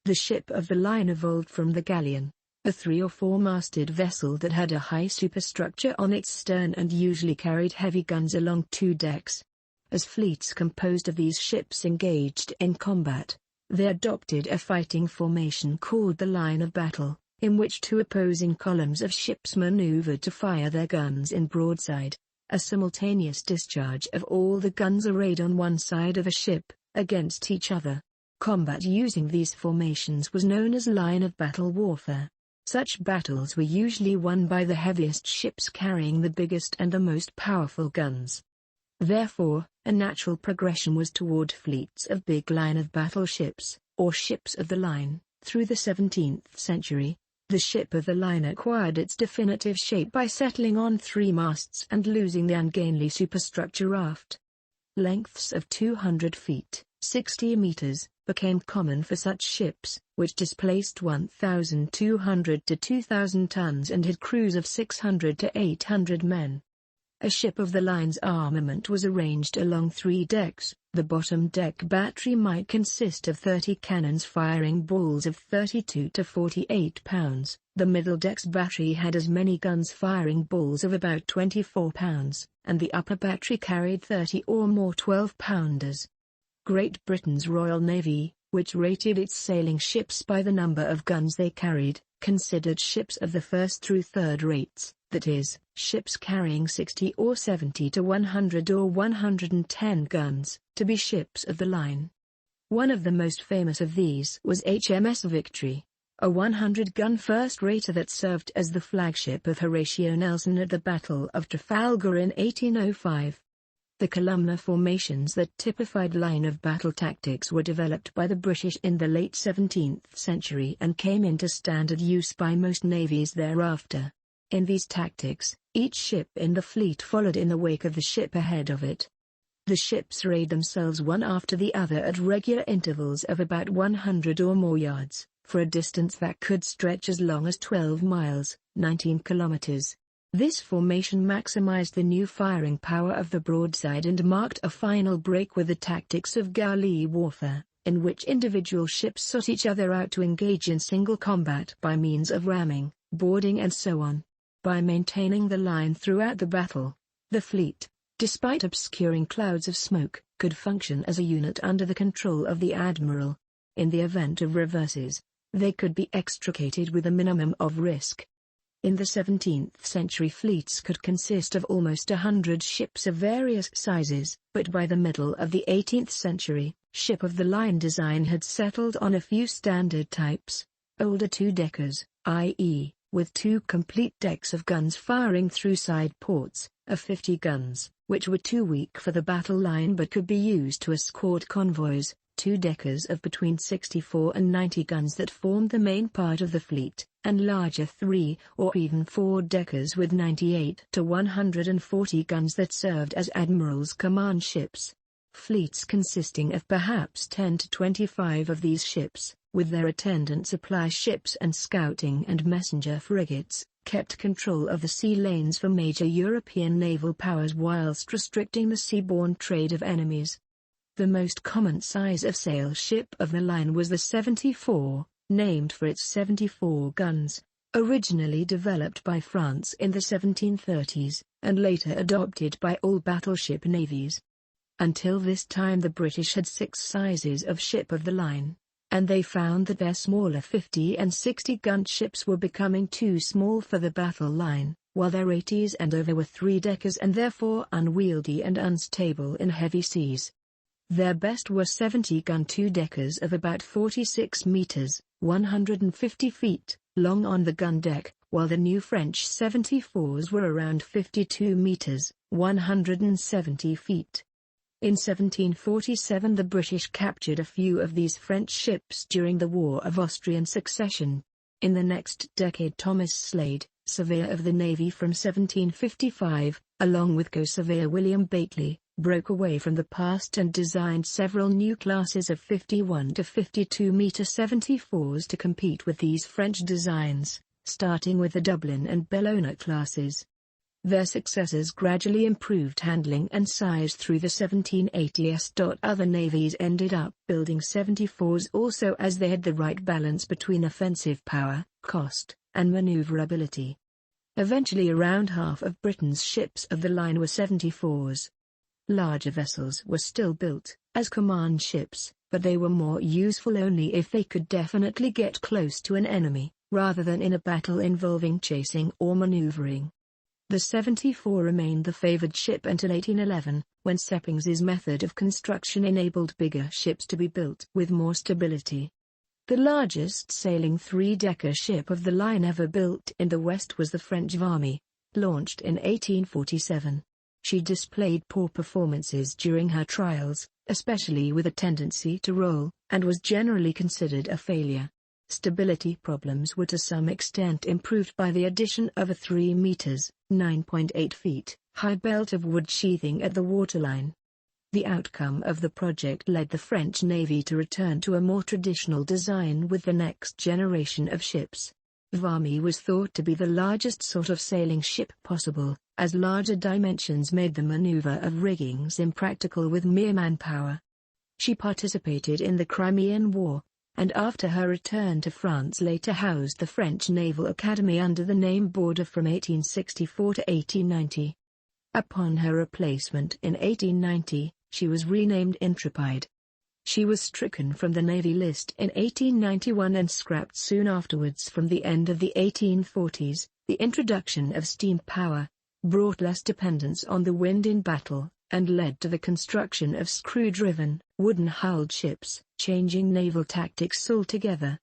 The ship of the line evolved from the galleon, a 3 or 4-masted vessel that had a high superstructure on its stern and usually carried heavy guns along 2 decks. As fleets composed of these ships engaged in combat, they adopted a fighting formation called the line of battle, in which 2 opposing columns of ships maneuvered to fire their guns in broadside, a simultaneous discharge of all the guns arrayed on one side of a ship, against each other. Combat using these formations was known as line of battle warfare. Such battles were usually won by the heaviest ships carrying the biggest and the most powerful guns. Therefore, a natural progression was toward fleets of big line of battle ships, or ships of the line. Through the 17th century, the ship of the line acquired its definitive shape by settling on 3 masts and losing the ungainly superstructure aft. Lengths of 200 feet, 60 meters, became common for such ships, which displaced 1,200 to 2,000 tons and had crews of 600 to 800 men. A ship of the line's armament was arranged along 3 decks. The bottom deck battery might consist of 30 cannons firing balls of 32 to 48 pounds. The middle deck's battery had as many guns firing balls of about 24 pounds, and the upper battery carried 30 or more 12-pounders. Great Britain's Royal Navy, which rated its sailing ships by the number of guns they carried, considered ships of the first through third rates, that is, ships carrying 60 or 70 to 100 or 110 guns, to be ships of the line. One of the most famous of these was HMS Victory, a 100-gun first-rater that served as the flagship of Horatio Nelson at the Battle of Trafalgar in 1805. The columnar formations that typified line-of-battle tactics were developed by the British in the late 17th century and came into standard use by most navies thereafter. In these tactics, each ship in the fleet followed in the wake of the ship ahead of it. The ships rayed themselves one after the other at regular intervals of about 100 or more yards, for a distance that could stretch as long as 12 miles, 19 kilometers. This formation maximized the new firing power of the broadside and marked a final break with the tactics of galley warfare, in which individual ships sought each other out to engage in single combat by means of ramming, boarding and so on. By maintaining the line throughout the battle, the fleet, despite obscuring clouds of smoke, could function as a unit under the control of the admiral. In the event of reverses, they could be extricated with a minimum of risk. In the 17th century, fleets could consist of almost 100 ships of various sizes, but by the middle of the 18th century, ship-of-the-line design had settled on a few standard types, older 2-deckers, i.e., with 2 complete decks of guns firing through side ports, of 50 guns, which were too weak for the battle line but could be used to escort convoys, 2-deckers of between 64 and 90 guns that formed the main part of the fleet, and larger 3 or even 4-deckers with 98 to 140 guns that served as admirals' command ships. Fleets consisting of perhaps 10 to 25 of these ships, with their attendant supply ships and scouting and messenger frigates, kept control of the sea lanes for major European naval powers whilst restricting the seaborne trade of enemies. The most common size of sail ship of the line was the 74, named for its 74 guns, originally developed by France in the 1730s, and later adopted by all battleship navies. Until this time the British had 6 sizes of ship of the line, and they found that their smaller 50 and 60-gun ships were becoming too small for the battle line, while their 80s and over were 3-deckers and therefore unwieldy and unstable in heavy seas. Their best were 70-gun 2-deckers of about 46 meters, 150 feet, long on the gun deck, while the new French 74s were around 52 meters, 170 feet. In 1747 the British captured a few of these French ships during the War of Austrian Succession. In the next decade Thomas Slade, Surveyor of the Navy from 1755, along with co-surveyor William Bately, broke away from the past and designed several new classes of 51 to 52 meter 74s to compete with these French designs, starting with the Dublin and Bellona classes. Their successors gradually improved handling and size through the 1780s. Other navies ended up building 74s also, as they had the right balance between offensive power, cost, and maneuverability. Eventually around half of Britain's ships of the line were 74s. Larger vessels were still built, as command ships, but they were more useful only if they could definitely get close to an enemy, rather than in a battle involving chasing or maneuvering. The 74 remained the favored ship until 1811, when Sepping's method of construction enabled bigger ships to be built with more stability. The largest sailing three-decker ship of the line ever built in the West was the French Varmy, launched in 1847. She displayed poor performances during her trials, especially with a tendency to roll, and was generally considered a failure. Stability problems were to some extent improved by the addition of a 3 meters (9.8 feet) high belt of wood sheathing at the waterline. The outcome of the project led the French Navy to return to a more traditional design with the next generation of ships. Varmy was thought to be the largest sort of sailing ship possible, as larger dimensions made the maneuver of riggings impractical with mere manpower. She participated in the Crimean War, and after her return to France later housed the French Naval Academy under the name Border from 1864 to 1890. Upon her replacement in 1890, she was renamed Intrepide. She was stricken from the Navy list in 1891 and scrapped soon afterwards. From the end of the 1840s, the introduction of steam power brought less dependence on the wind in battle, and led to the construction of screw-driven, wooden-hulled ships, changing naval tactics altogether.